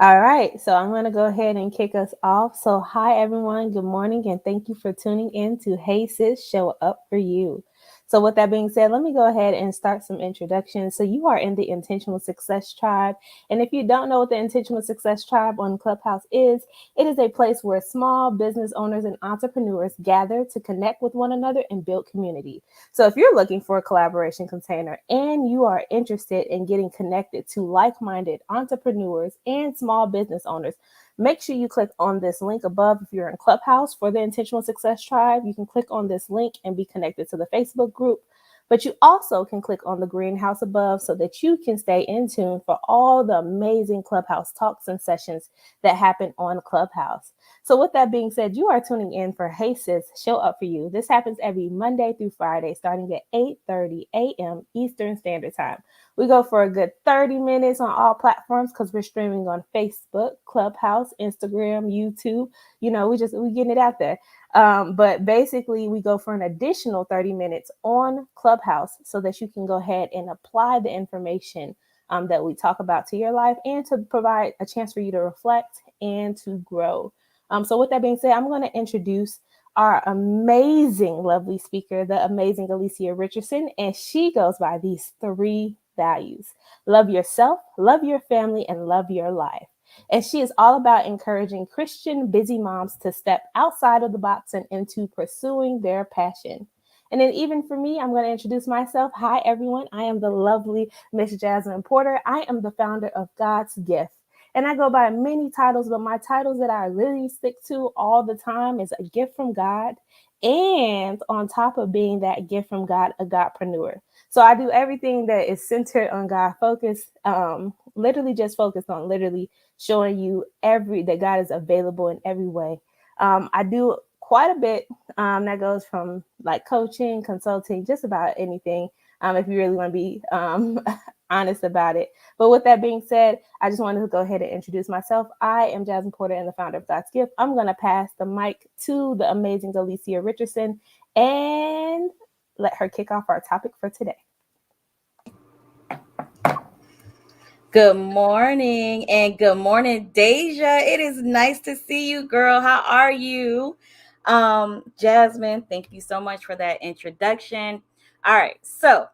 All right, so I'm going to go ahead and kick us off. So, hi everyone, good morning, and thank you for tuning in to Hey Sis, Show Up for You. So, with that being said, let me go ahead and start some introductions. So, you are in the Intentional Success Tribe, and if you don't know what the Intentional Success Tribe on Clubhouse is, it is a place where small business owners and entrepreneurs gather to connect with one another and build community. So, if you're looking for a collaboration container and you are interested in getting connected to like minded entrepreneurs and small business owners, make sure you click on this link above if you're in Clubhouse for the Intentional Success Tribe. You can click on this link and be connected to the Facebook group. But you also can click on the greenhouse above so that you can stay in tune for all the amazing Clubhouse talks and sessions that happen on Clubhouse. So, with that being said, you are tuning in for Hey Sis, Show Up for You. This happens every Monday through Friday, starting at 8:30 a.m. Eastern Standard Time. We go for a good 30 minutes on all platforms because we're streaming on Facebook, Clubhouse, Instagram, YouTube. We getting it out there. But basically, we go for an additional 30 minutes on Clubhouse so that you can go ahead and apply the information that we talk about to your life and to provide a chance for you to reflect and to grow. So, with that being said, I'm going to introduce our amazing, lovely speaker, the amazing Alicia Richardson, and she goes by these three values: love yourself, love your family, and love your life. And she is all about encouraging Christian busy moms to step outside of the box and into pursuing their passion. And then, even for me, I'm going to introduce myself. Hi, everyone. I am the lovely Miss Jasmine Porter. I am the founder of God's Gift. And I go by many titles, but my titles that I really stick to all the time is a gift from God. And on top of being that gift from God, a Godpreneur. So I do everything that is centered on God, focused, literally just focused on literally showing you that God is available in every way. I do quite a bit that goes from like coaching, consulting, just about anything. If you really want to be honest about it. But with that being said, I just wanted to go ahead and introduce myself. I am Jasmine Porter and the founder of God's Gift. I'm going to pass the mic to the amazing Alicia Richardson and let her kick off our topic for today. Good morning and good morning, Deja. It is nice to see you, girl. How are you? Jasmine, thank you so much for that introduction. All right, so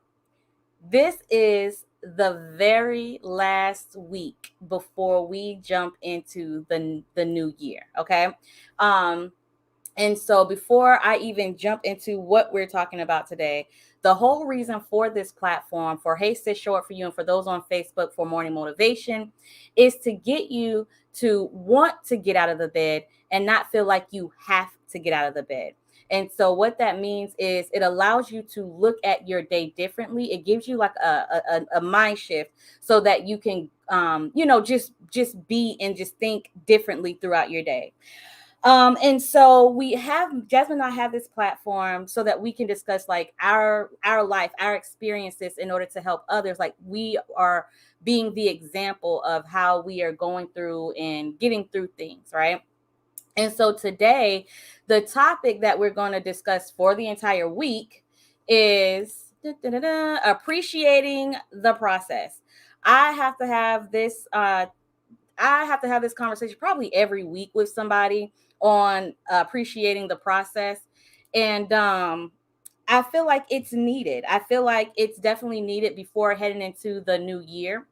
this is the very last week before we jump into the new year, okay? Um, and so, before I even jump into what we're talking about today, the whole reason for this platform, for Hey Sis Show Up for You, and for those on Facebook for Morning Motivation, is to get you to want to get out of the bed and not feel like you have to get out of the bed. And so, what that means is it allows you to look at your day differently. It gives you like a mind shift so that you can, just be and just think differently throughout your day. And so we have Jasmine and I have this platform so that we can discuss like our life, our experiences in order to help others. Like we are being the example of how we are going through and getting through things, right? And so today, the topic that we're going to discuss for the entire week is appreciating the process. I have to have this I have to have this conversation probably every week with somebody on appreciating the process. And I feel like it's needed. I feel like it's definitely needed before heading into the new year.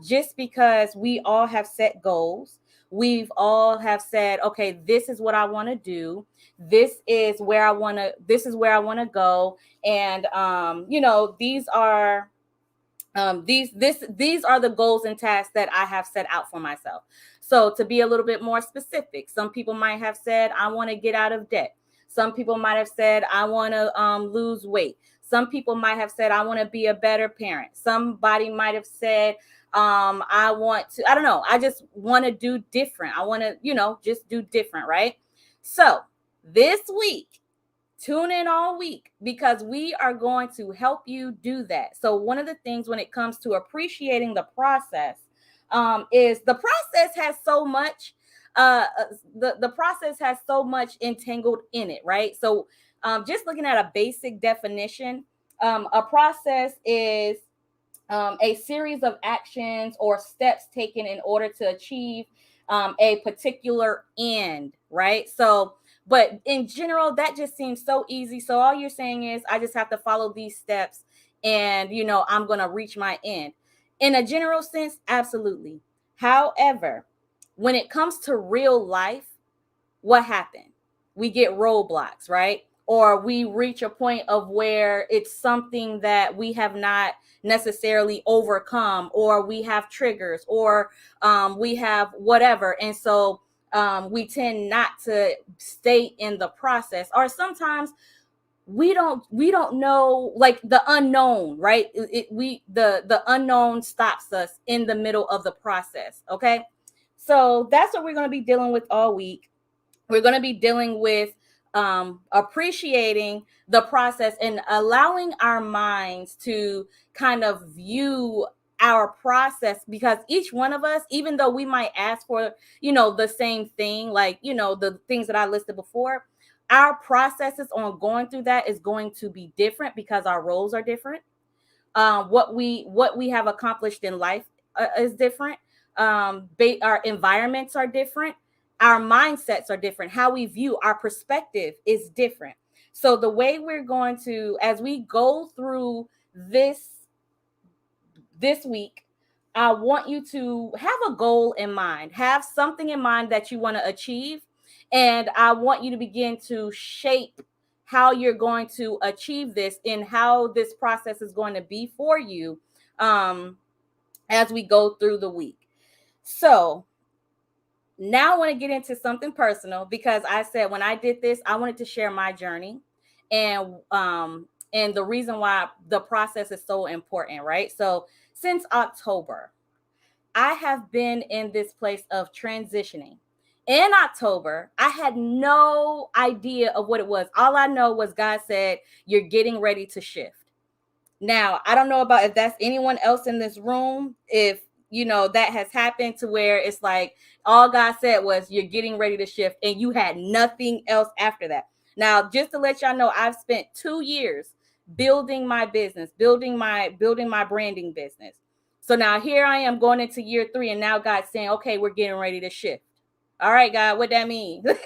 Just because we all have set goals. We've all have said, okay, this is what I want to do. This is where I want to go. And these are the goals and tasks that I have set out for myself. So to be a little bit more specific, some people might have said, I want to get out of debt. Some people might have said, I want to lose weight. Some people might have said, I want to be a better parent. Somebody might have said, I don't know, I just want to do different. I want to, just do different, right? So this week, tune in all week because we are going to help you do that. So one of the things when it comes to appreciating the process is the process has so much the process has so much entangled in it, right? So just looking at a basic definition, a process is a series of actions or steps taken in order to achieve a particular end, right? So, but in general, that just seems so easy. So all you're saying is, I just have to follow these steps, and I'm going to reach my end. In a general sense, absolutely. However, when it comes to real life, what happened? We get roadblocks, right? Or we reach a point of where it's something that we have not necessarily overcome, or we have triggers, or we have whatever. And so we tend not to stay in the process. Or sometimes we don't know, like the unknown, right? The unknown stops us in the middle of the process. Okay, so that's what we're going to be dealing with all week. We're going to be dealing with appreciating the process and allowing our minds to kind of view our process, because each one of us, even though we might ask for the same thing, like the things that I listed before, our processes on going through that is going to be different because our roles are different. What we have accomplished in life is different. Our environments are different. Our mindsets are different. How we view our perspective is different. So the way we're going to, as we go through this week, I want you to have a goal in mind, have something in mind that you want to achieve. And I want you to begin to shape how you're going to achieve this and how this process is going to be for you um, as we go through the week. So now I want to get into something personal, because I said when I did this, I wanted to share my journey, and the reason why the process is so important, right? So since October, I have been in this place of transitioning. In October, I had no idea of what it was. All I know was God said, "You're getting ready to shift." Now, I don't know about if that's anyone else in this room, if that has happened to where it's like all God said was, "You're getting ready to shift," and you had nothing else after that. Now, just to let y'all know, I've spent 2 years building my business, building my branding business. So now here I am going into year 3, and now God's saying, "Okay, we're getting ready to shift." All right, God, what that mean? What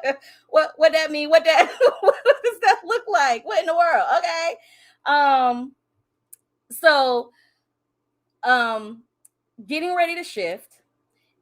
that mean? What that what does that look like? What in the world? Okay. Um, so um getting ready to shift.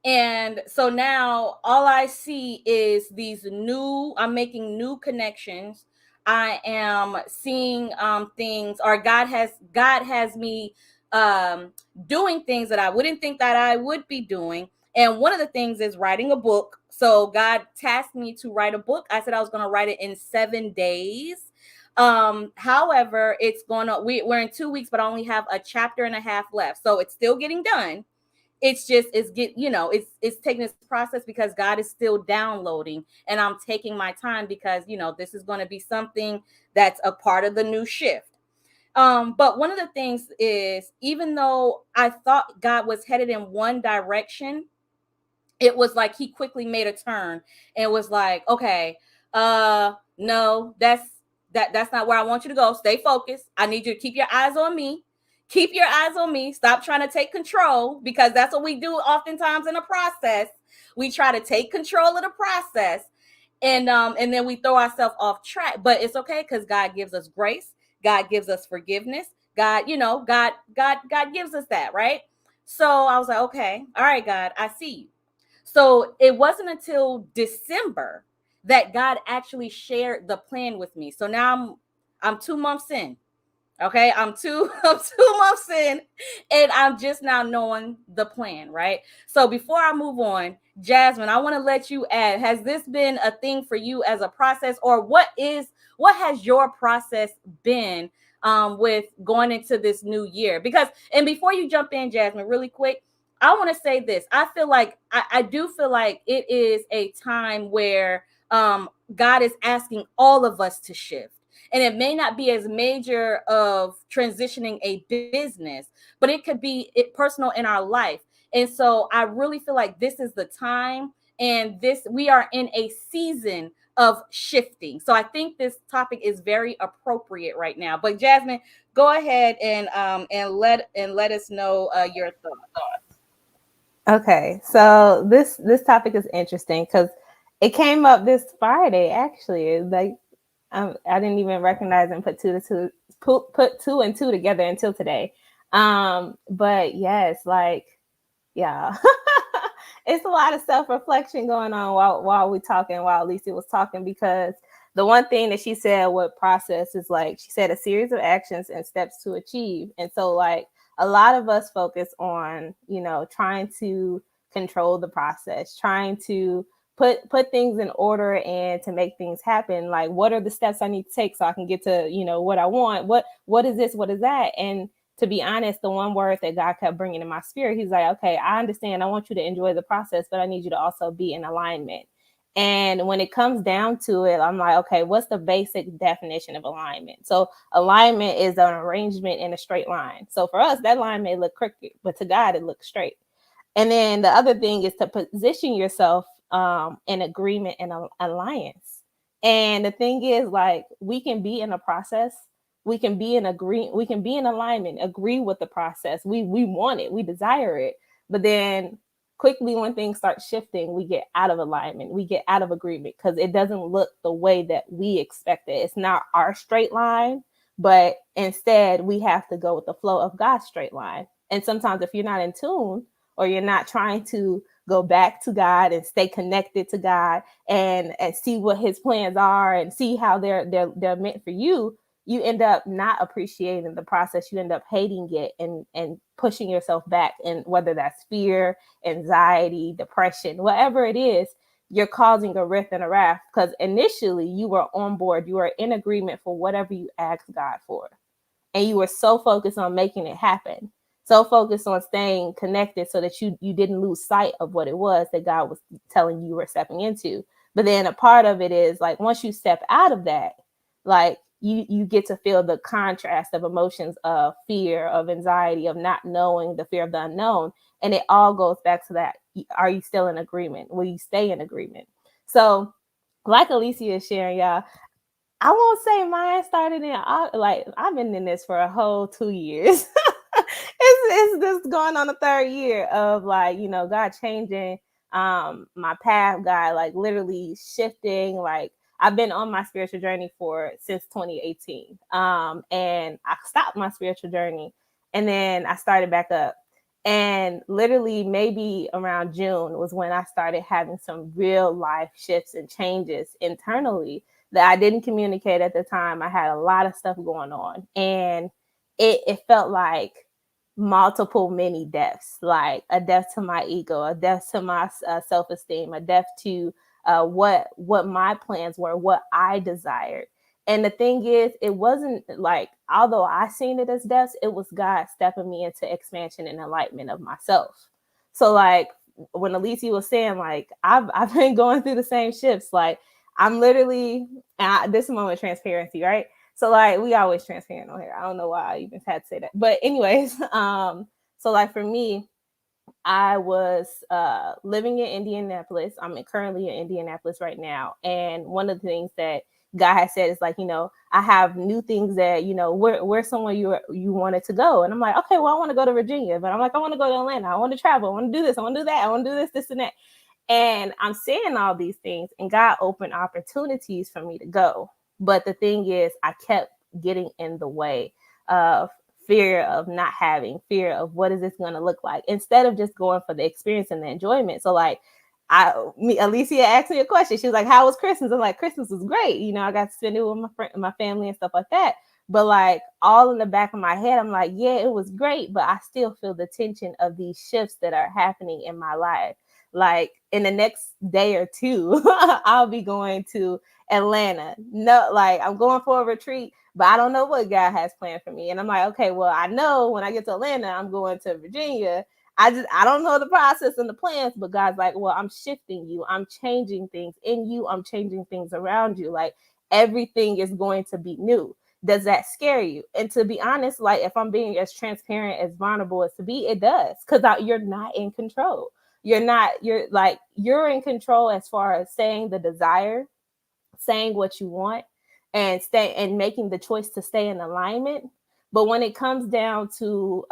And so now all I see is I'm making new connections. I am seeing things, or God has me um doing things that I wouldn't think that I would be doing. And one of the things is writing a book. So God tasked me to write a book. I said I was going to write it in 7 days. However, we're in 2 weeks, but I only have a chapter and a half left. So it's still getting done. It's taking this process because God is still downloading, and I'm taking my time because this is going to be something that's a part of the new shift. But one of the things is, even though I thought God was headed in one direction, it was like he quickly made a turn and was like, "Okay, no, that's not where I want you to go. Stay focused. I need you to keep your eyes on me. Keep your eyes on me. Stop trying to take control," because that's what we do oftentimes in a process. We try to take control of the process, and then we throw ourselves off track. But it's okay, because God gives us grace. God gives us forgiveness. God gives us that, right? So I was like, "Okay, all right, God, I see you." So it wasn't until December that God actually shared the plan with me. So now I'm 2 months in. Okay, I'm two I'm 2 months in, and I'm just now knowing the plan, right? So before I move on, Jasmine, I want to let you add, has this been a thing for you as a process, or what has your process been with going into this new year? Because, and before you jump in, Jasmine, really quick, I want to say this. I do feel like it is a time where God is asking all of us to shift, and it may not be as major of transitioning a business, but it could be personal in our life. And so I really feel like this is the time, and this we are in a season of shifting. So I think this topic is very appropriate right now. But Jasmine, go ahead and let us know your thoughts. Okay, so this topic is interesting because it came up this Friday. Actually, it's like I didn't even recognize and put two and two together until today. But yes, like yeah, it's a lot of self reflection going on while we talking, while Lisa was talking, because the one thing that she said with process is like she said a series of actions and steps to achieve. And so like a lot of us focus on, trying to control the process, trying to put things in order and to make things happen. Like what are the steps I need to take so I can get to, what I want? What is this? What is that? And to be honest, the one word that God kept bringing in my spirit, he's like, okay, I understand. I want you to enjoy the process, but I need you to also be in alignment. And when it comes down to it, I'm like, okay, what's the basic definition of alignment? So alignment is an arrangement in a straight line. So for us, that line may look crooked, but to God, it looks straight. And then the other thing is to position yourself in agreement and alliance. And the thing is, like, we can be in a process, we can be in alignment, agree with the process. We want it, we desire it. But then quickly when things start shifting, we get out of alignment, we get out of agreement because it doesn't look the way that we expect it. It's not our straight line, but instead we have to go with the flow of God's straight line. And sometimes if you're not in tune, or you're not trying to go back to God and stay connected to God and see what his plans are and see how they're meant for you, you end up not appreciating the process. You end up hating it and pushing yourself back. And whether that's fear, anxiety, depression, whatever it is, you're causing a rift and a raft because initially you were on board, you were in agreement for whatever you asked God for. And you were so focused on making it happen, so focused on staying connected so that you didn't lose sight of what it was that God was telling you were stepping into. But then a part of it is like once you step out of that, like you get to feel the contrast of emotions of fear, of anxiety, of not knowing, the fear of the unknown. And it all goes back to that. Are you still in agreement? Will you stay in agreement? So like Alicia is sharing, y'all, I won't say mine started in like I've been in this for a whole 2 years. It's just going on the third year of like, God changing my path, God like literally shifting. Like I've been on my spiritual journey for since 2018. And I stopped my spiritual journey and then I started back up. And literally maybe around June was when I started having some real life shifts and changes internally that I didn't communicate at the time. I had a lot of stuff going on, and it felt like multiple mini deaths, like a death to my ego, a death to my self-esteem, a death to what my plans were, what I desired. And the thing is, it wasn't like, although I seen it as deaths, it was God stepping me into expansion and enlightenment of myself. So like when Alicia was saying, like, I've been going through the same shifts. Like I'm literally, this moment of transparency, right? So like we always transparent on here. I don't know why I even had to say that. But anyways, so like for me, I was living in Indianapolis. I'm currently in Indianapolis right now. And one of the things that God has said is like, I have new things that, where's somewhere you wanted to go. And I'm like, okay, well, I want to go to Virginia. But I'm like, I want to go to Atlanta. I want to travel. I want to do this. I want to do that. I want to do this, and that. And I'm saying all these things, and God opened opportunities for me to go. But the thing is, I kept getting in the way of fear of not having, fear of what is this going to look like, instead of just going for the experience and the enjoyment. So like, Alicia asked me a question. She was like, "How was Christmas?" I'm like, "Christmas was great. I got to spend it with my friend, my family, and stuff like that." But like all in the back of my head, I'm like, "Yeah, it was great," but I still feel the tension of these shifts that are happening in my life. Like in the next day or two, I'll be going to Atlanta. No, like I'm going for a retreat, but I don't know what God has planned for me. And I'm like, okay, well, I know when I get to Atlanta, I'm going to Virginia. I don't know the process and the plans, but God's like, well, I'm shifting you. I'm changing things in you. I'm changing things around you. Like everything is going to be new. Does that scare you? And to be honest, like if I'm being as transparent, as vulnerable as to be, it does, because you're not in control. You're in control as far as saying the desire saying what you want and stay and making the choice to stay in alignment. But when it comes down to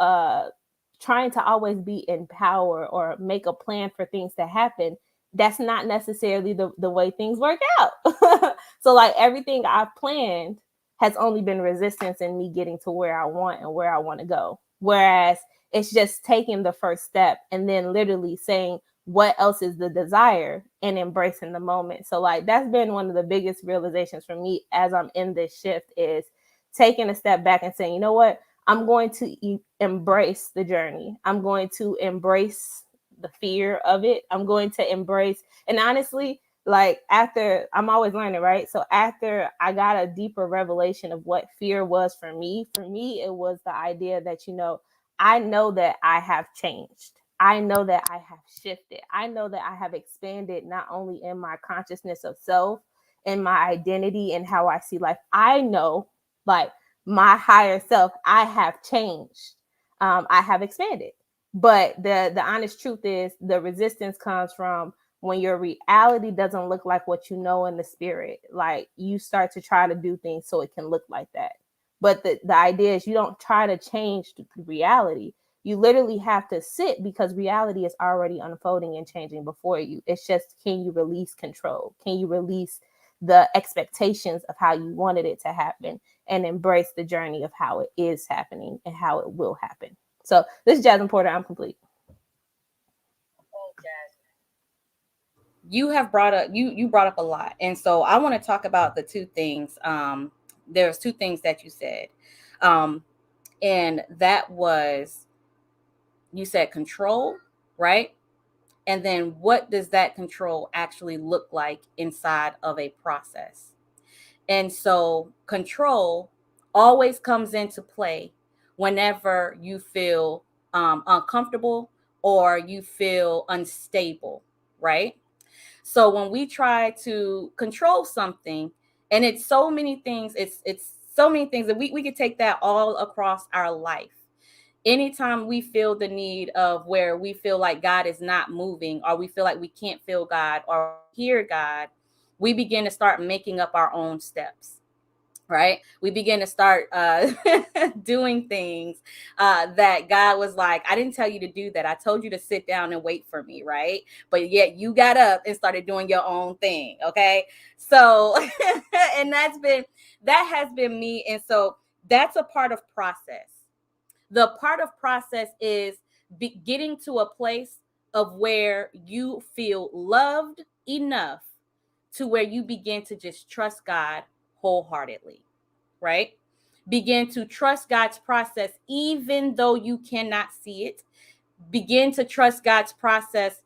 trying to always be in power or make a plan for things to happen, that's not necessarily the way things work out. So like everything I've planned has only been resistance in me getting to where I want and where I want to go. Whereas it's just taking the first step and then literally saying what else is the desire and embracing the moment. So like that's been one of the biggest realizations for me as I'm in this shift is taking a step back and saying, you know what? I'm going to embrace the journey. I'm going to embrace the fear of it. I'm going to embrace, and honestly, like after I'm always learning, right? So after I got a deeper revelation of what fear was for me, it was the idea that, you know, I know that I have changed. I know that I have shifted. I know that I have expanded not only in my consciousness of self and my identity and how I see life. I know, like, my higher self, I have changed. I have expanded. But the honest truth is the resistance comes from when your reality doesn't look like what you know in the spirit. Like you start to try to do things so it can look like that. But the idea is you don't try to change the reality. You literally have to sit because reality is already unfolding and changing before you. It's just, can you release control? Can you release the expectations of how you wanted it to happen and embrace the journey of how it is happening and how it will happen? So this is Jasmine Porter. I'm complete. You have brought up you brought up a lot, and so I want to talk about the two things. There's two things that you said, um, and that was, you said control, right? And then what does that control actually look like inside of a process? And so control always comes into play whenever you feel uncomfortable or you feel unstable, right? So when we try to control something, and it's so many things, it's so many things that we could take that all across our life. Anytime we feel the need of where we feel like God is not moving, or we feel like we can't feel God or hear God, we begin to start making up our own steps, right? We begin to start doing things that God was like, I didn't tell you to do that. I told you to sit down and wait for me, right? But yet you got up and started doing your own thing, okay? So, and that has been me. And so that's a part of process. The part of process is getting to a place of where you feel loved enough to where you begin to just trust God wholeheartedly, right? Begin to trust God's process, even though you cannot see it. Begin to trust God's process,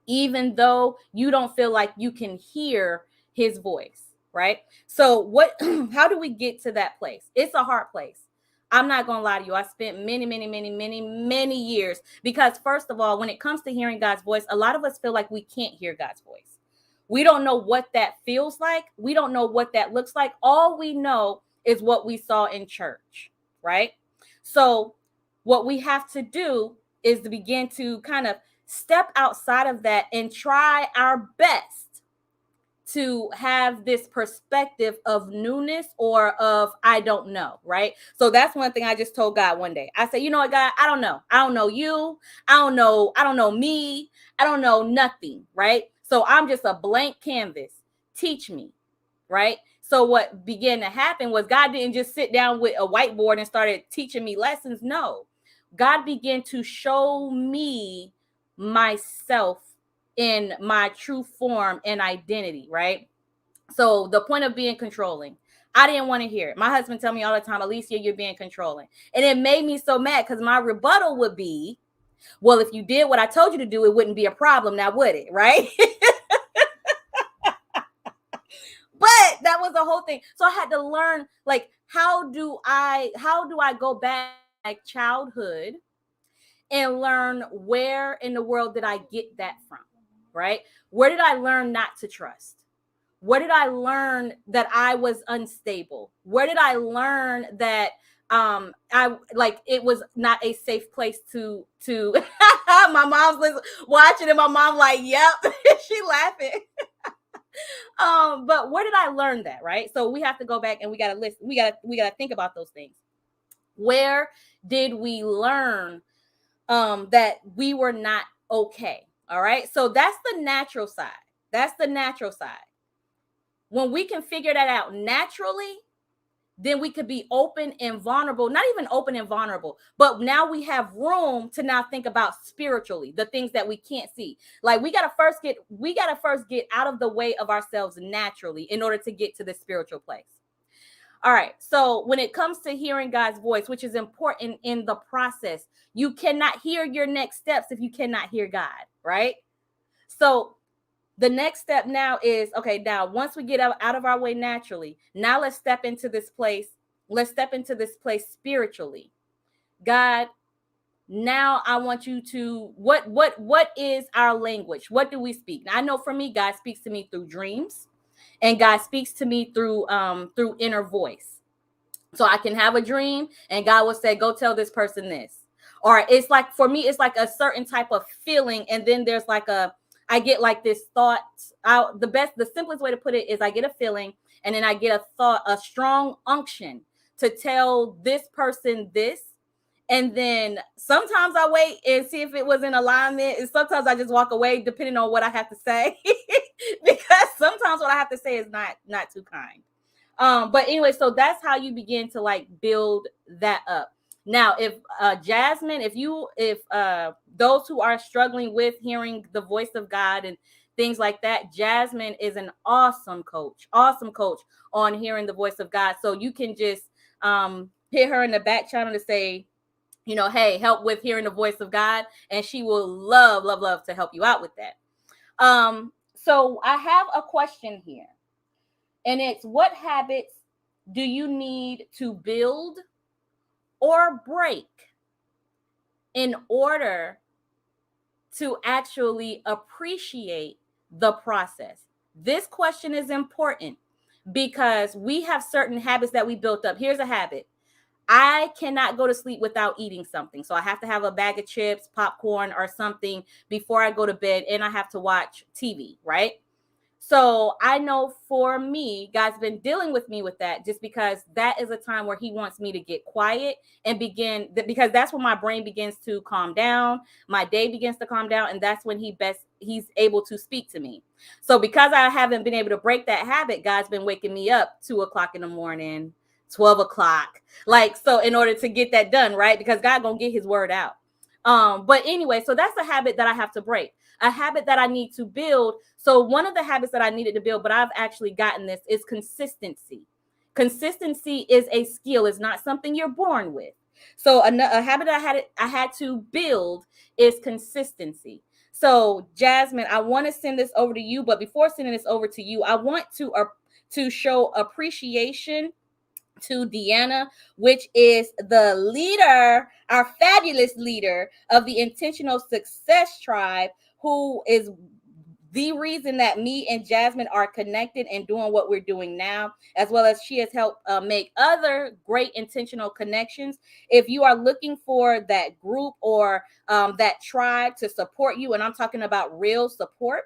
even though you don't feel like you can hear his voice, right? So what how do we get to that place? It's a hard place. I'm not going to lie to you. I spent many years, because first of all, when it comes to hearing God's voice, a lot of us feel like we can't hear God's voice. We don't know what that feels like. We don't know what that looks like. All we know is what we saw in church, right? So what we have to do is to begin to kind of step outside of that and try our best to have this perspective of newness or of I don't know, right? So that's one thing I just told God one day. I said, you know what, God, I don't know. I don't know you. I don't know me. I don't know nothing, right? So I'm just a blank canvas. Teach me, right? So what began to happen was God didn't just sit down with a whiteboard and started teaching me lessons. No. God began to show me myself in my true form and identity, right? So the point of being controlling, I didn't want to hear it. My husband tell me all the time, Alicia, you're being controlling. And it made me so mad because my rebuttal would be, well, if you did what I told you to do, it wouldn't be a problem now, would it? Right? But that was the whole thing. So I had to learn, like, how do I go back like childhood and learn where in the world did I get that from? Right? Where did I learn not to trust? Where did I learn that I was unstable? Where did I learn that I like it was not a safe place to my mom's watching and my mom like, yep, she laughing. But where did I learn that, right? So we have to go back and we gotta listen. We gotta think about those things. Where did we learn that we were not okay? All right. So that's the natural side. That's the natural side. When we can figure that out naturally, then we could be open and vulnerable, not even open and vulnerable, but now we have room to now think about spiritually the things that we can't see. Like we gotta first get out of the way of ourselves naturally in order to get to the spiritual place. All right. So when it comes to hearing God's voice, which is important in the process, you cannot hear your next steps if you cannot hear God, right? So the next step now is, okay, now once we get out of our way naturally, now let's step into this place. Let's step into this place spiritually. God, now I want you to what is our language? What do we speak? Now I know for me, God speaks to me through dreams, and God speaks to me through inner voice. So I can have a dream and God will say, go tell this person this. Or it's like, for me, it's like a certain type of feeling. And then there's like I get like this thought out. The simplest way to put it is I get a feeling and then I get a thought, a strong unction to tell this person this. And then sometimes I wait and see if it was in alignment. And sometimes I just walk away depending on what I have to say. Because sometimes what I have to say is not too kind. But anyway, so that's how you begin to like build that up. Now, if Jasmine, if those who are struggling with hearing the voice of God and things like that, Jasmine is an awesome coach on hearing the voice of God. So you can just hit her in the back channel to say, hey, help with hearing the voice of God, and she will love to help you out with that. So I have a question here. And it's, what habits do you need to build or break in order to actually appreciate the process? This question is important because we have certain habits that we built up. Here's a habit. I cannot go to sleep without eating something. So I have to have a bag of chips, popcorn, or something before I go to bed, and I have to watch TV, right? So I know for me, God's been dealing with me with that, just because that is a time where he wants me to get quiet and because that's when my brain begins to calm down. My day begins to calm down. And that's when he's able to speak to me. So because I haven't been able to break that habit, God's been waking me up 2 o'clock in the morning, 12 o'clock. Like, so in order to get that done, right? Because God gonna get his word out. But anyway, so that's a habit that I have to break, a habit that I need to build. So one of the habits that I needed to build, but I've actually gotten this, is consistency. Consistency is a skill. It's not something you're born with. So a habit I had to build is consistency. So Jasmine, I want to send this over to you, but before sending this over to you, I want to show appreciation to Deanna, which is the leader, our fabulous leader of the Intentional Success Tribe, who is the reason that me and Jasmine are connected and doing what we're doing now, as well as she has helped make other great intentional connections. If you are looking for that group or that tribe to support you, and I'm talking about real support,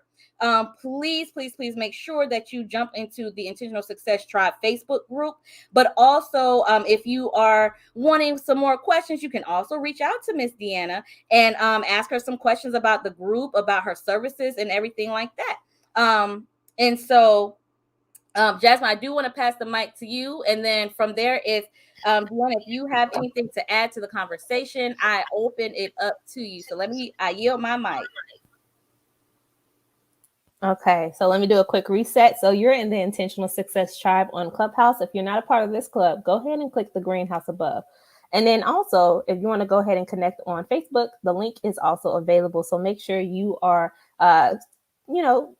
please make sure that you jump into the Intentional Success Tribe Facebook group. But also, if you are wanting some more questions, you can also reach out to Miss Deanna and ask her some questions about the group, about her services and everything like that. And so, Jasmine, I do want to pass the mic to you. And then from there, if Deanna, if you have anything to add to the conversation, I open it up to you. So I yield my mic. Okay, so let me do a quick reset. So you're in the Intentional Success Tribe on Clubhouse. If you're not a part of this club, go ahead and click the greenhouse above. And then also, if you want to go ahead and connect on Facebook, the link is also available. So make sure you are, you know,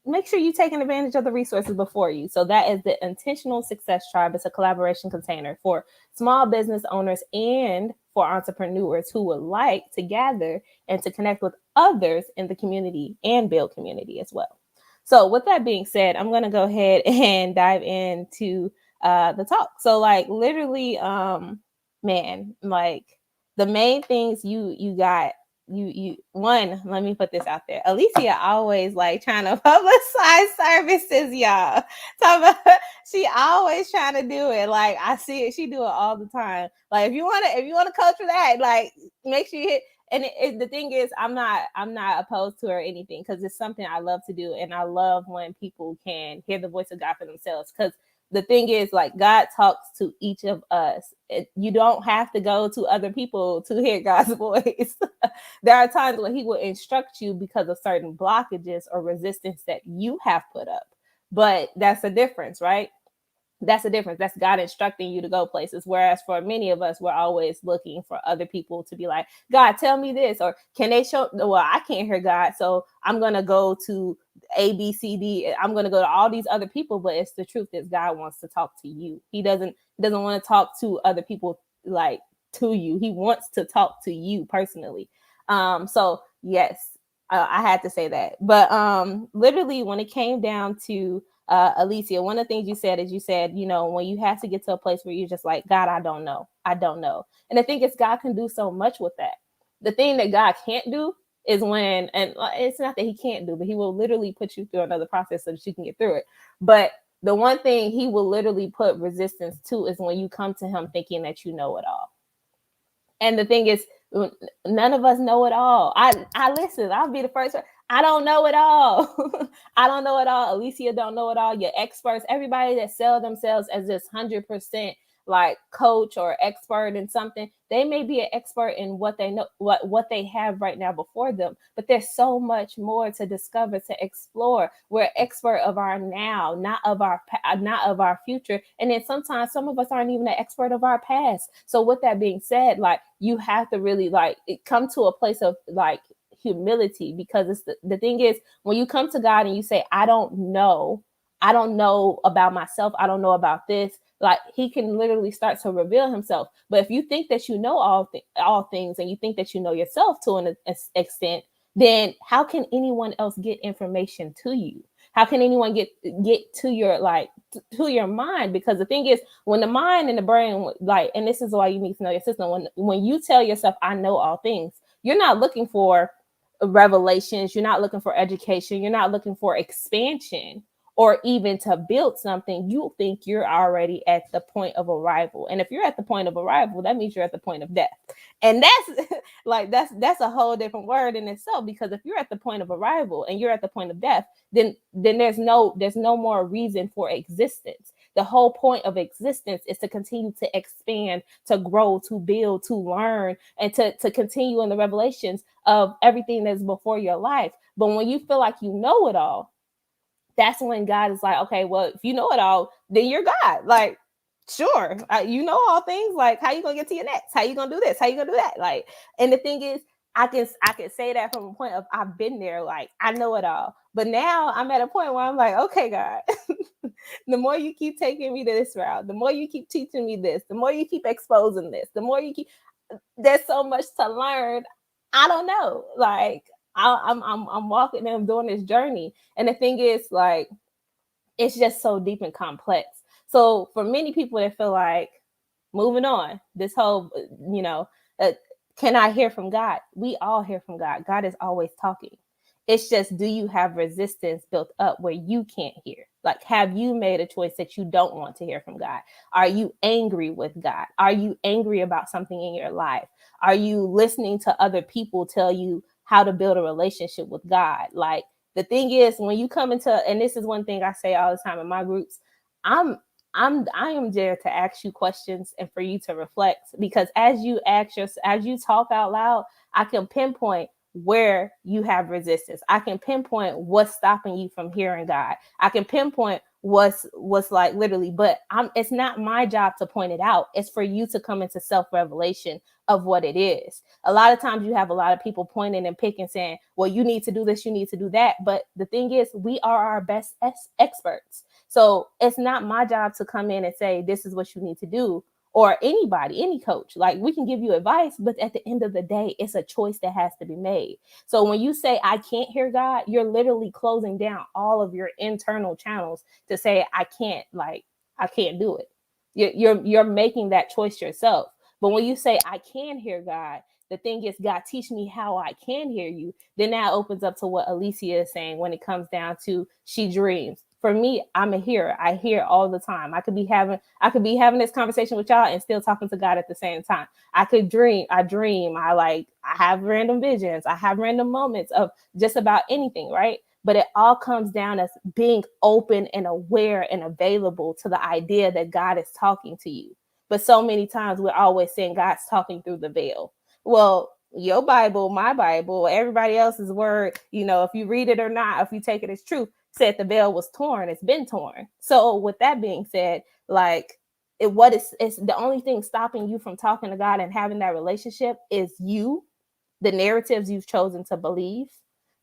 make sure you're taking advantage of the resources before you. So that is the Intentional Success Tribe. It's a collaboration container for small business owners and for entrepreneurs who would like to gather and to connect with others in the community and build community as well. So with that being said, I'm going to go ahead and dive into the talk. So like literally, man, like the main things you got you one, let me put this out there. Alicia always like trying to publicize services, y'all. Talk about, she always trying to do it. Like I see it, she do it all the time. Like if you wanna coach for that, like make sure you hit. And the thing is, I'm not opposed to her or anything, because it's something I love to do, and I love when people can hear the voice of God for themselves. Because the thing is, like, God talks to each of us. You don't have to go to other people to hear God's voice. There are times when he will instruct you because of certain blockages or resistance that you have put up. But that's a difference, right? That's the difference. That's God instructing you to go places. Whereas for many of us, we're always looking for other people to be like, God, tell me this, or can they show? Well, I can't hear God, so I'm gonna go to A, B, C, D. I'm gonna go to all these other people. But it's the truth is, God wants to talk to you. He doesn't want to talk to other people like to you. He wants to talk to you personally. So yes, I had to say that. But literally, when it came down to Alicia, one of the things you said is, you said, when you have to get to a place where you're just like, God, I don't know. I don't know. And I think it's God can do so much with that. The thing that God can't do is when, and it's not that he can't do, but he will literally put you through another process so that you can get through it. But the one thing he will literally put resistance to is when you come to him thinking that you know it all. And the thing is, none of us know it all. I listen. I'll be the first one. I don't know it all. I don't know it all. Alicia don't know it all. Your experts, everybody that sell themselves as this 100% like coach or expert in something, they may be an expert in what they know, what they have right now before them. But there's so much more to discover, to explore. We're expert of our now, not of our future. And then sometimes some of us aren't even an expert of our past. So with that being said, like, you have to really like come to a place of like humility, because the thing is, when you come to God and you say, I don't know about myself, I don't know about this, like, he can literally start to reveal himself. But if you think that you know all things, and you think that you know yourself to an extent, then how can anyone else get information to you? How can anyone get to your like to your mind? Because the thing is, when the mind and the brain, like, and this is why you need to know your system, when you tell yourself, I know all things, you're not looking for revelations, you're not looking for education, you're not looking for expansion or even to build something. You think you're already at the point of arrival. And if you're at the point of arrival, that means you're at the point of death. And that's like that's a whole different word in itself, because if you're at the point of arrival and you're at the point of death, then there's no more reason for existence. The whole point of existence is to continue to expand, to grow, to build, to learn, and to continue in the revelations of everything that's before your life. But when you feel like you know it all, that's when God is like, okay, well, if you know it all, then you're God. Like, sure, you know all things. Like, how you gonna get to your next? How you gonna do this? How you gonna do that? Like, and the thing is, I can say that from a point of, I've been there. Like, I know it all. But now I'm at a point where I'm like, okay, God, the more you keep taking me to this route, the more you keep teaching me this, the more you keep exposing this, the more you keep, there's so much to learn. I don't know. Like, I'm walking and I'm doing this journey. And the thing is, like, it's just so deep and complex. So for many people that feel like, moving on, this whole, you know, uh, can I hear from God? We all hear from God. God is always talking. It's just, do you have resistance built up where you can't hear? Like, have you made a choice that you don't want to hear from God? Are you angry with God? Are you angry about something in your life? Are you listening to other people tell you how to build a relationship with God? Like, the thing is, when you come into, and this is one thing I say all the time in my groups, I'm I am there to ask you questions and for you to reflect, because as you talk out loud, I can pinpoint where you have resistance. I can pinpoint what's stopping you from hearing God. I can pinpoint what's like, literally, but it's not my job to point it out. It's for you to come into self-revelation of what it is. A lot of times you have a lot of people pointing and picking, saying, well, you need to do this, you need to do that. But the thing is, we are our best experts. So it's not my job to come in and say, this is what you need to do, or anybody, any coach. Like, we can give you advice, but at the end of the day, it's a choice that has to be made. So when you say, I can't hear God, you're literally closing down all of your internal channels to say, I can't do it. You're making that choice yourself. But when you say, I can hear God, The thing is, God, teach me how I can hear you. Then that opens up to what Alicia is saying when it comes down to she dreams. For me, I'm a hearer. I hear all the time. I could be having this conversation with y'all and still talking to God at the same time. I could dream. I dream. I have random visions. I have random moments of just about anything, right? But it all comes down as being open and aware and available to the idea that God is talking to you. But so many times we're always saying God's talking through the veil. Well, your Bible, my Bible, everybody else's word, if you read it or not, if you take it as truth, said the veil was torn. It's been torn. So with that being said, like it's the only thing stopping you from talking to God and having that relationship is you, the narratives you've chosen to believe,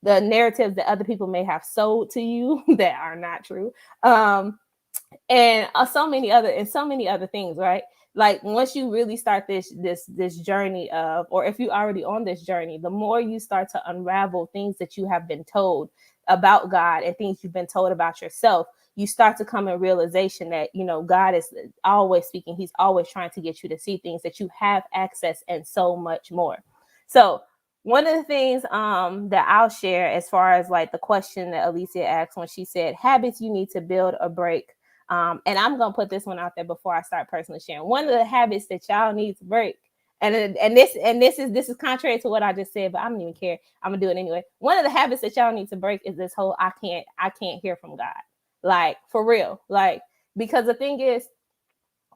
the narratives that other people may have sold to you that are not true. And so many other things, right? Like once you really start this journey of, or if you're already on this journey, the more you start to unravel things that you have been told about God and things you've been told about yourself, you start to come in realization that God is always speaking. He's always trying to get you to see things, that you have access and so much more. So one of the things that I'll share, as far as like the question that Alicia asked when she said habits you need to build or break, and I'm gonna put this one out there before I start personally sharing. One of the habits that y'all need to break, and this is contrary to what I just said, but I don't even care. I'm gonna do it anyway. One of the habits that y'all need to break is this whole I can't hear from God. Like for real. Like, because the thing is,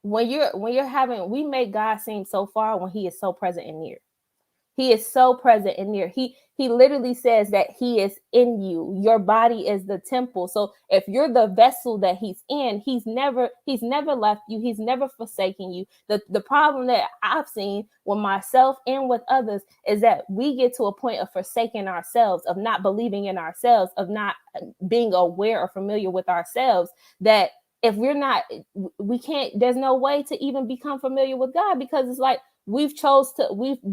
when you're having, we make God seem so far when he is so present and near. He is so present and near. He literally says that he is in you. Your body is the temple. So if you're the vessel that he's in, he's never left you. He's never forsaken you. The problem that I've seen with myself and with others is that we get to a point of forsaking ourselves, of not believing in ourselves, of not being aware or familiar with ourselves, that if we're not, we can't, there's no way to even become familiar with God, because it's like, we've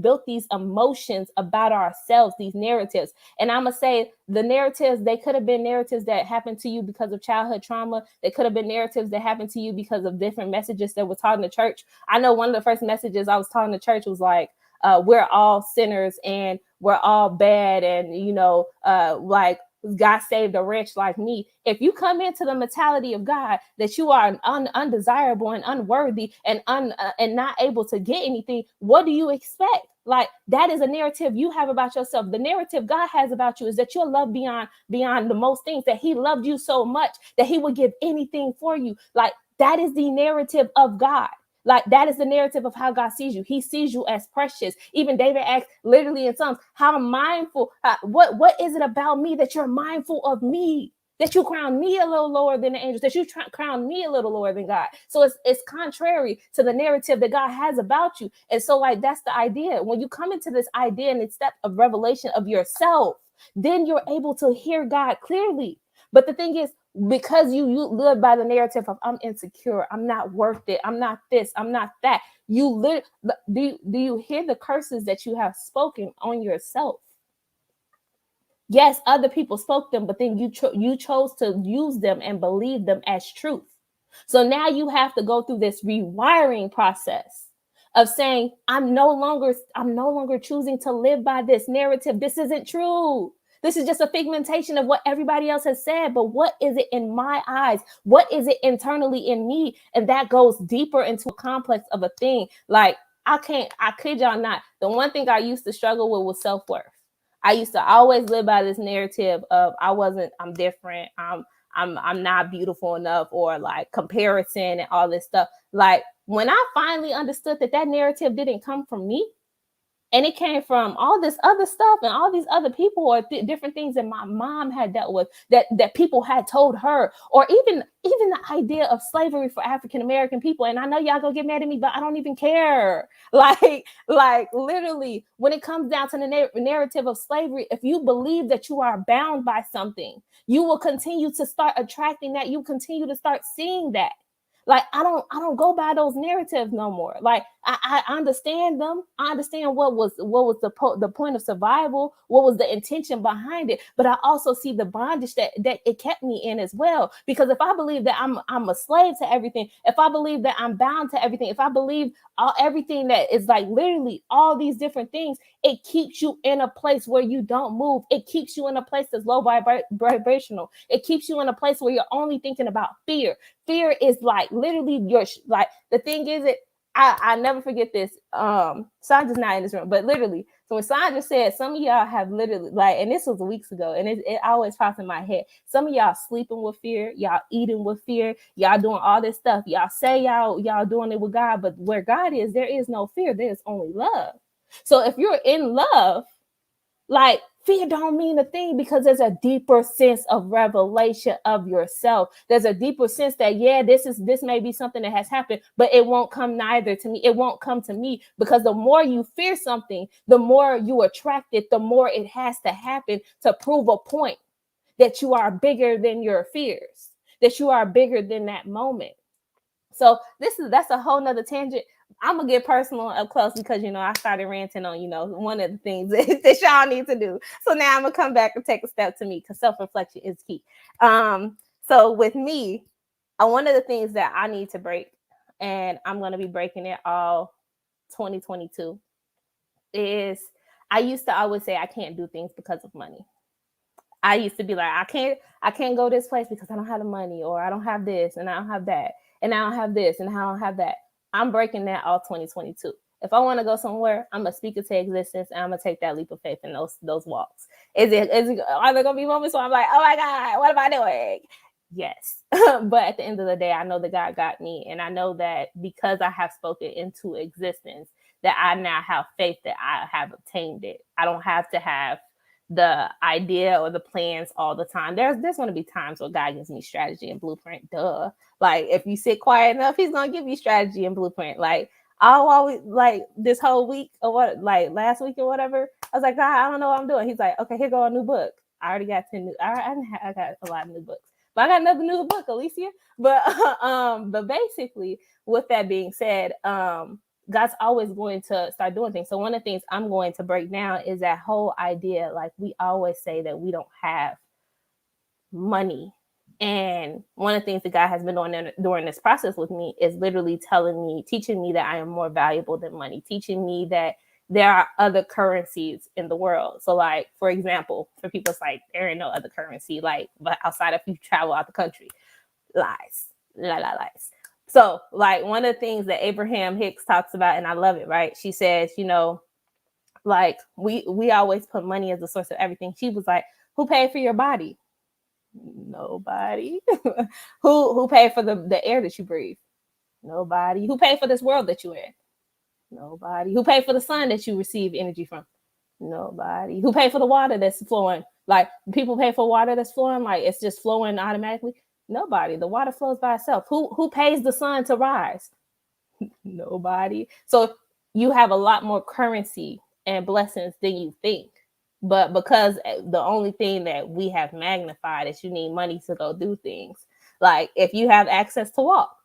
built these emotions about ourselves, these narratives. And I'm gonna say, the narratives, they could have been narratives that happened to you because of childhood trauma. They could have been narratives that happened to you because of different messages that were taught in the church. I know one of the first messages I was taught in the church was like, we're all sinners and we're all bad, and like, God saved a wretch like me. If you come into the mentality of God that you are undesirable and unworthy and not able to get anything, what do you expect? Like, that is a narrative you have about yourself. The narrative God has about you is that you're loved beyond the most things, that he loved you so much that he would give anything for you. Like, that is the narrative of God. Like, that is the narrative of how God sees you. He sees you as precious. Even David asks literally in Psalms, how mindful, what is it about me that you're mindful of me? That you crown me a little lower than the angels, that you crown me a little lower than God. So it's contrary to the narrative that God has about you. And so, like, that's the idea. When you come into this idea and step of revelation of yourself, then you're able to hear God clearly. But the thing is, because you live by the narrative of I'm insecure, I'm not worth it, I'm not this, I'm not that, you live. Do you hear the curses that you have spoken on yourself? Yes, other people spoke them, but then you chose to use them and believe them as truth. So now you have to go through this rewiring process of saying, I'm no longer choosing to live by this narrative. This isn't true. This is just a figmentation of what everybody else has said. But what is it in my eyes? What is it internally in me? And that goes deeper into a complex of a thing. Like, I kid y'all not. The one thing I used to struggle with was self-worth. I used to always live by this narrative of I'm different, I'm not beautiful enough, or like comparison and all this stuff. Like, when I finally understood that narrative didn't come from me, and it came from all this other stuff and all these other people, or different things that my mom had dealt with, that people had told her, or even the idea of slavery for African American people. And I know y'all gonna get mad at me, but I don't even care. Like literally, when it comes down to the narrative of slavery, if you believe that you are bound by something, you will continue to start attracting that. You continue to start seeing that. Like, I don't go by those narratives no more. Like, I understand them. I understand what was the point of survival, what was the intention behind it. But I also see the bondage that it kept me in as well. Because if I believe that I'm a slave to everything, if I believe that I'm bound to everything, if I believe everything that is like literally all these different things, it keeps you in a place where you don't move. It keeps you in a place that's low vibrational. It keeps you in a place where you're only thinking about fear. Fear is like literally your like the thing is it. I never forget this. Sandra's not in this room, but literally, so when Sandra said, some of y'all have literally like, and this was weeks ago, and it always pops in my head. Some of y'all sleeping with fear, y'all eating with fear, y'all doing all this stuff. Y'all say y'all doing it with God, but where God is, there is no fear. There is only love. So if you're in love, like fear don't mean a thing, because there's a deeper sense of revelation of yourself. There's a deeper sense that, yeah, this may be something that has happened, but it won't come neither to me. It won't come to me, because the more you fear something, the more you attract it, the more it has to happen to prove a point that you are bigger than your fears, that you are bigger than that moment. So that's a whole nother tangent. I'm gonna get personal up close, because I started ranting on one of the things that y'all need to do. So now I'm gonna come back and take a step to me, because self-reflection is key. So with me, one of the things that I need to break, and I'm gonna be breaking it all 2022, is I used to always say I can't do things because of money. I used to be like, I can't go this place because I don't have the money, or I don't have this and I don't have that, and I don't have this and I don't have that. I'm breaking that all 2022. If I want to go somewhere, I'm gonna speak it to existence, and I'm gonna take that leap of faith in those walks. Are there gonna be moments where I'm like, oh my God, what am I doing? Yes. But at the end of the day, I know that God got me, and I know that because I have spoken into existence, that I now have faith that I have obtained it. I don't have to have the idea or the plans all the time. There's going to be times where God gives me strategy and blueprint. Duh. Like if you sit quiet enough, He's going to give you strategy and blueprint. Like I'll always like this whole week or what, like last week or whatever. I was like, God, I don't know what I'm doing. He's like, okay, here go a new book. I already got 10 new. I got a lot of new books, but I got another new book, Alicia. But but basically, with that being said, God's always going to start doing things. So one of the things I'm going to break down is that whole idea. Like we always say that we don't have money. And one of the things that God has been doing during this process with me is literally teaching me that I am more valuable than money, teaching me that there are other currencies in the world. So like, for example, for people, it's like, there ain't no other currency, like, but outside of you travel out the country, lies, lies. So, like one of the things that Abraham Hicks talks about, and I love it, right? She says, like we always put money as the source of everything. She was like, who paid for your body? Nobody. Who paid for the air that you breathe? Nobody. Who paid for this world that you're in? Nobody. Who paid for the sun that you receive energy from? Nobody. Who paid for the water that's flowing? Like people pay for water that's flowing, like it's just flowing automatically. Nobody. The water flows by itself. Who pays the sun to rise? Nobody. So you have a lot more currency and blessings than you think. But because the only thing that we have magnified is you need money to go do things. Like if you have access to walk,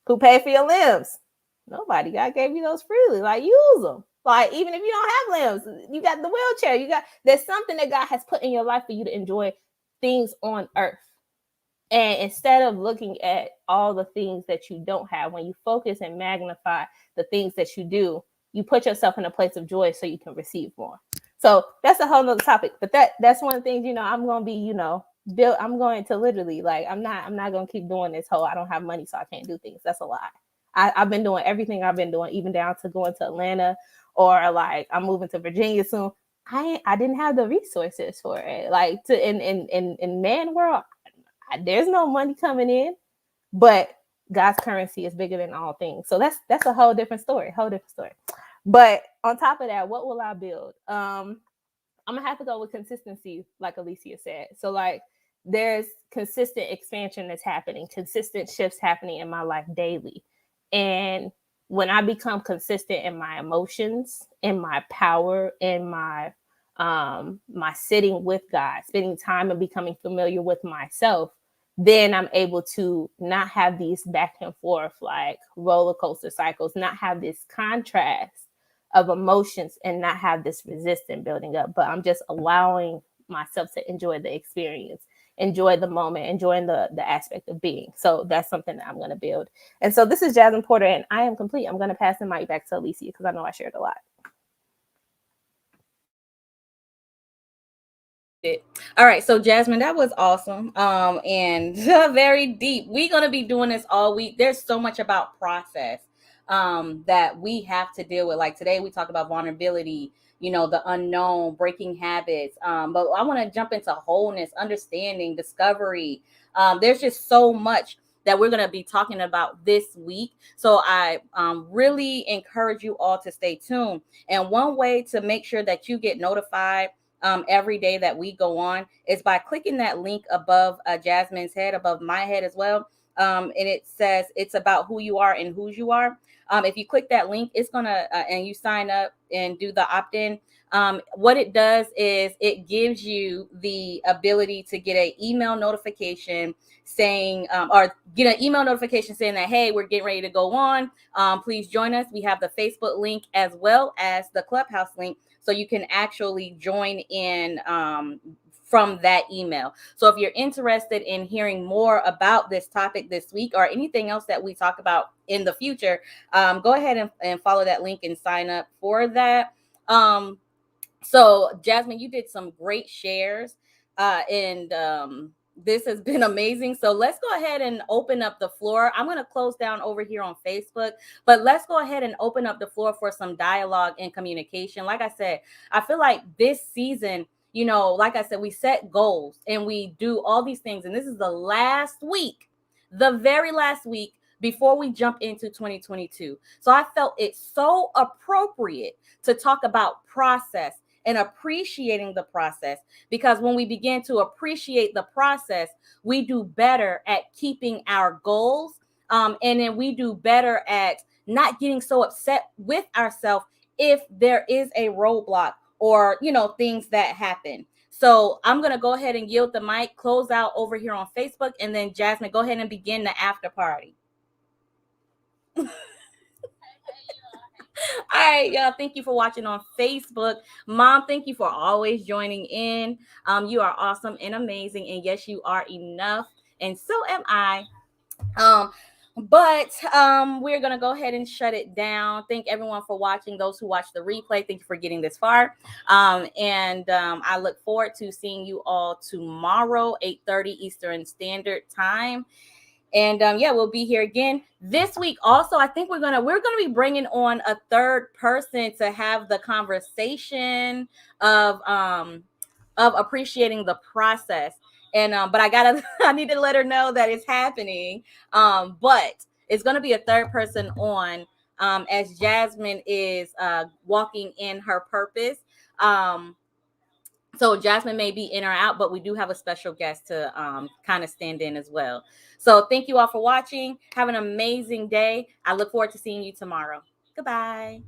who paid for your limbs? Nobody. God gave you those freely. Like use them. Like even if you don't have limbs, you got the wheelchair. There's something that God has put in your life for you to enjoy things on earth. And instead of looking at all the things that you don't have, when you focus and magnify the things that you do, you put yourself in a place of joy so you can receive more. So that's a whole nother topic. But that's one of the things, I'm gonna be, built. I'm going to literally like I'm not gonna keep doing this whole I don't have money so I can't do things. That's a lie. I've been doing everything I've been doing, even down to going to Atlanta, or like I'm moving to Virginia soon. I didn't have the resources for it. Like to in man world, there's no money coming in, but God's currency is bigger than all things. So that's a whole different story. But on top of that, what will I build? I'm gonna have to go with consistency, like Alicia said. So like there's consistent expansion that's happening, consistent shifts happening in my life daily. And when I become consistent in my emotions, in my power, in my sitting with God, spending time and becoming familiar with myself, then I'm able to not have these back and forth like roller coaster cycles, not have this contrast of emotions and not have this resistance building up, but I'm just allowing myself to enjoy the experience, enjoy the moment, enjoying the aspect of being. So that's something that I'm going to build. And so this is Jasmine Porter, and I am complete. I'm going to pass the mic back to Alicia because I know I shared a lot. All right, so Jasmine, that was awesome. And very deep. We're gonna be doing this all week. There's so much about process that we have to deal with. Like today we talked about vulnerability, the unknown, breaking habits. But I want to jump into wholeness, understanding, discovery. There's just so much that we're going to be talking about this week. So I really encourage you all to stay tuned. And one way to make sure that you get notified every day that we go on is by clicking that link above Jasmine's head, above my head as well. And it says it's about who you are and whose you are. If you click that link, it's gonna and you sign up and do the opt-in. What it does is it gives you the ability to get an email notification saying, or get an email notification saying that, hey, we're getting ready to go on. Please join us. We have the Facebook link as well as the Clubhouse link, so you can actually join in from that email. So if you're interested in hearing more about this topic this week or anything else that we talk about in the future, go ahead and follow that link and sign up for that. So Jasmine, you did some great shares, and this has been amazing. So let's go ahead and open up the floor. I'm going to close down over here on Facebook, but let's go ahead and open up the floor for some dialogue and communication. Like I said, I feel like this season, like I said, we set goals and we do all these things. And this is the last week, the very last week before we jump into 2022. So I felt it so appropriate to talk about process and appreciating the process, because when we begin to appreciate the process, we do better at keeping our goals, and then we do better at not getting so upset with ourselves if there is a roadblock or things that happen. So I'm going to go ahead and yield the mic, close out over here on Facebook, and then Jasmine, go ahead and begin the after party. All right, y'all. Thank you for watching on Facebook. Mom, thank you for always joining in. You are awesome and amazing. And yes, you are enough. And so am I. But we're gonna go ahead and shut it down. Thank everyone for watching. Those who watch the replay, thank you for getting this far. And I look forward to seeing you all tomorrow, 8:30 Eastern Standard Time. And yeah, we'll be here again this week. Also, I think we're gonna be bringing on a third person to have the conversation of appreciating the process. And but I need to let her know that it's happening. But it's gonna be a third person on as Jasmine is walking in her purpose. So Jasmine may be in or out, but we do have a special guest to kind of stand in as well. So thank you all for watching. Have an amazing day. I look forward to seeing you tomorrow. Goodbye.